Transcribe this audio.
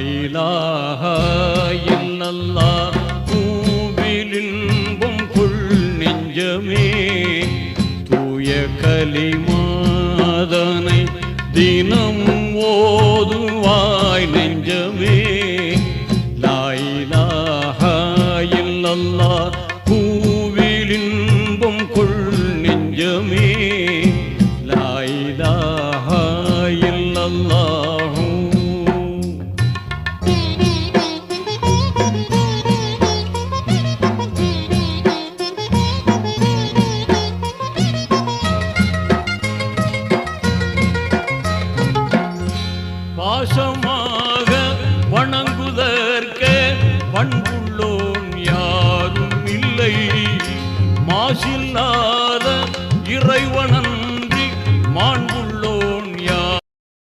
இலாஹ இல்லல்லாஹ் பூவிலின்பம் கொள் நெஞ்சமே தூய கலிமாதனை தினம் ஓதுவாய் நெஞ்சமே லா இலாஹ இல்லல்லாஹ் பூவிலின்பம் கொள் நெஞ்சமே லா இலாஹ இல்லல்லாஹ். பாசமா